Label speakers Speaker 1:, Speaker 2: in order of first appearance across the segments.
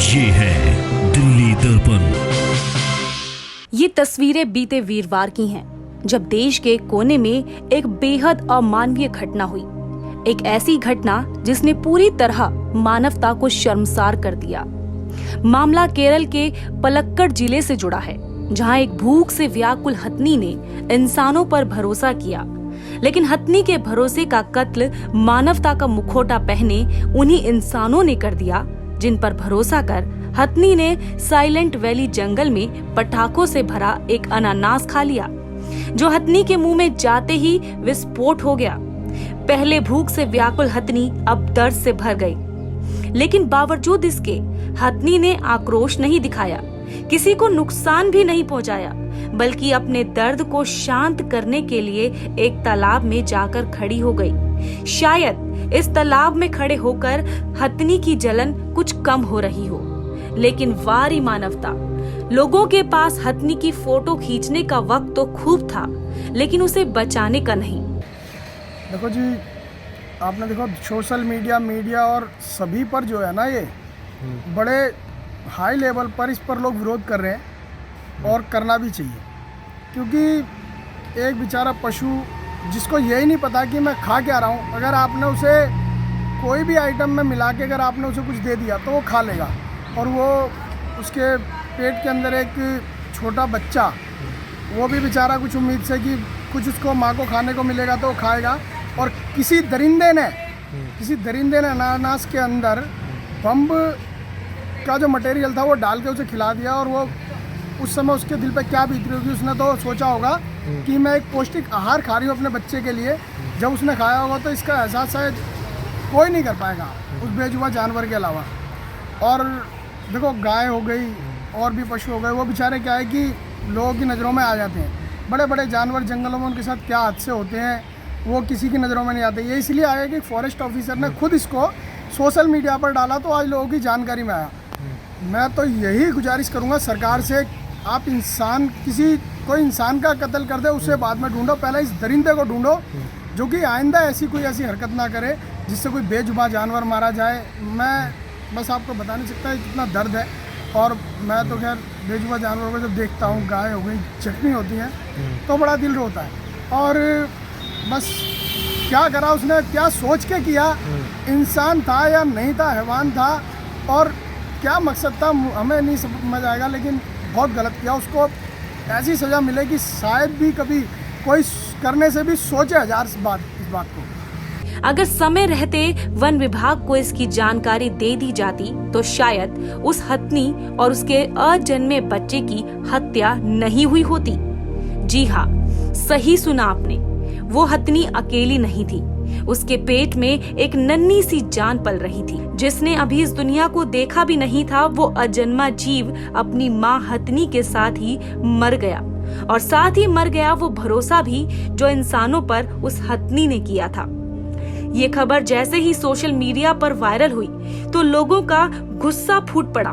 Speaker 1: ये है दिल्ली दर्पण।
Speaker 2: ये तस्वीरें बीते वीरवार की हैं, जब देश के कोने में एक बेहद अमानवीय घटना हुई। एक ऐसी घटना जिसने पूरी तरह मानवता को शर्मसार कर दिया। मामला केरल के पलक्कड़ जिले से जुड़ा है, जहां एक भूख से व्याकुल हथनी ने इंसानों पर भरोसा किया, लेकिन हथनी के भरोसे का कत्ल मानवता का मुखौटा पहने उन्हीं इंसानों ने कर दिया जिन पर भरोसा कर हथनी ने साइलेंट वैली जंगल में पटाखों से भरा एक अनानास खा लिया, जो हथनी के मुंह में जाते ही विस्फोट हो गया। पहले भूख से व्याकुल हथनी अब दर्द से भर गई, लेकिन बावजूद इसके हथनी ने आक्रोश नहीं दिखाया, किसी को नुकसान भी नहीं पहुंचाया, बल्कि अपने दर्द को शांत करने के लिए एक तालाब में जाकर खड़ी हो गई। शायद इस तालाब में खड़े होकर हथनी की जलन कुछ कम हो रही हो, लेकिन वारी मानवता, लोगों के पास हथनी की फोटो खींचने का वक्त तो खूब था, लेकिन उसे बचाने का नहीं।
Speaker 3: देखो जी, आपने देखो सोशल मीडिया और सभी पर जो है ना, ये बड़े हाई लेवल पर इस पर लोग विरोध कर रहे हैं और करना भी चाहिए, क्योंकि एक बेचारा पशु जिसको यही नहीं पता कि मैं खा क्या रहा हूँ, अगर आपने उसे कोई भी आइटम में मिला के अगर आपने उसे कुछ दे दिया तो वो खा लेगा, और वो उसके पेट के अंदर एक छोटा बच्चा, वो भी बेचारा कुछ उम्मीद से कि कुछ उसको माँ को खाने को मिलेगा तो वो खाएगा, और किसी दरिंदे ने अनानास के अंदर बम का जो मटेरियल था वो डाल के उसे खिला दिया। और वो उस समय उसके दिल पे क्या बीत रही होगी, उसने तो सोचा होगा कि मैं एक पौष्टिक आहार खा रही हूँ अपने बच्चे के लिए। जब उसने खाया होगा तो इसका एहसास शायद कोई नहीं कर पाएगा उस बेजुबां जानवर के अलावा। और देखो, गाय हो गई और भी पशु हो गए, वो बेचारे क्या है कि लोगों की नज़रों में आ जाते हैं। बड़े बड़े जानवर जंगलों में उनके साथ क्या हादसे होते हैं वो किसी की नज़रों में नहीं आते। ये इसलिए आया कि फॉरेस्ट ऑफिसर ने खुद इसको सोशल मीडिया पर डाला तो आज लोगों की जानकारी में आया। मैं तो यही गुजारिश करूंगा सरकार से, आप कोई इंसान का कत्ल कर दे उसे बाद में ढूंढो, पहले इस दरिंदे को ढूंढो जो कि आइंदा ऐसी हरकत ना करे जिससे कोई बेजुबां जानवर मारा जाए। मैं बस आपको बता नहीं सकता कितना दर्द है, और मैं तो खैर बेजुबां जानवरों को जब देखता हूँ, गाय हो गई जख्मी होती हैं तो बड़ा दिल रोता है। और बस क्या करा उसने, क्या सोच के किया, इंसान था या नहीं था, हैवान था, और क्या मकसद था हमें नहीं समझ आएगा, लेकिन बहुत गलत किया। उसको ऐसी सज़ा मिले कि शायद भी कभी कोई करने से भी सोचे हजार इस बात को।
Speaker 2: अगर समय रहते वन विभाग को इसकी जानकारी दे दी जाती तो शायद उस हथनी और उसके अजन्मे बच्चे की हत्या नहीं हुई होती। जी हाँ, सही सुना आपने, वो हथनी अकेली नहीं थी, उसके पेट में एक नन्ही सी जान पल रही थी, जिसने अभी इस दुनिया को देखा भी नहीं था। वो अजन्मा जीव अपनी माँ हथनी के साथ ही मर गया, और साथ ही मर गया वो भरोसा भी जो इंसानों पर उस हथनी ने किया था। ये खबर जैसे ही सोशल मीडिया पर वायरल हुई तो लोगों का गुस्सा फूट पड़ा,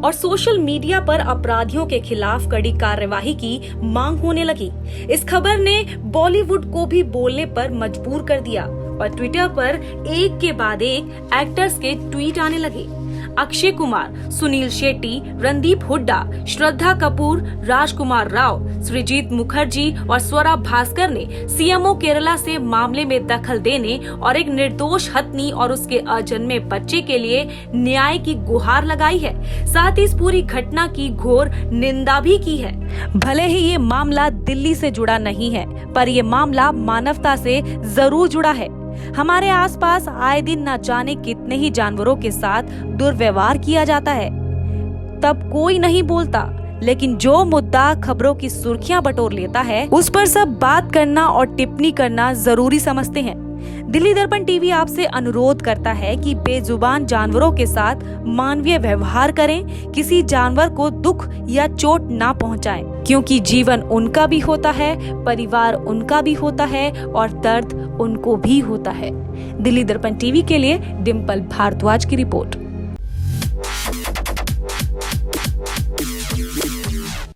Speaker 2: और सोशल मीडिया पर अपराधियों के खिलाफ कड़ी कार्यवाही की मांग होने लगी। इस खबर ने बॉलीवुड को भी बोलने पर मजबूर कर दिया, और ट्विटर पर एक के बाद एक एक्टर्स के ट्वीट आने लगे। अक्षय कुमार, सुनील शेट्टी, रणदीप हुड्डा, श्रद्धा कपूर, राजकुमार राव, सृजित मुखर्जी और स्वरा भास्कर ने सीएमओ केरला से मामले में दखल देने और एक निर्दोष हथनी और उसके अजन्मे बच्चे के लिए न्याय की गुहार लगाई है। साथ ही इस पूरी घटना की घोर निंदा भी की है। भले ही ये मामला दिल्ली से जुड़ा नहीं है, पर ये मामला मानवता से जरूर जुड़ा है। हमारे आसपास आए दिन न जाने कितने ही जानवरों के साथ दुर्व्यवहार किया जाता है, तब कोई नहीं बोलता, लेकिन जो मुद्दा खबरों की सुर्खियां बटोर लेता है उस पर सब बात करना और टिप्पणी करना जरूरी समझते हैं। दिल्ली दर्पण टीवी आपसे अनुरोध करता है कि बेजुबान जानवरों के साथ मानवीय व्यवहार करें, किसी जानवर को दुख या चोट ना पहुंचाएं, क्योंकि जीवन उनका भी होता है, परिवार उनका भी होता है, और दर्द उनको भी होता है। दिल्ली दर्पण टीवी के लिए डिम्पल भारद्वाज की रिपोर्ट।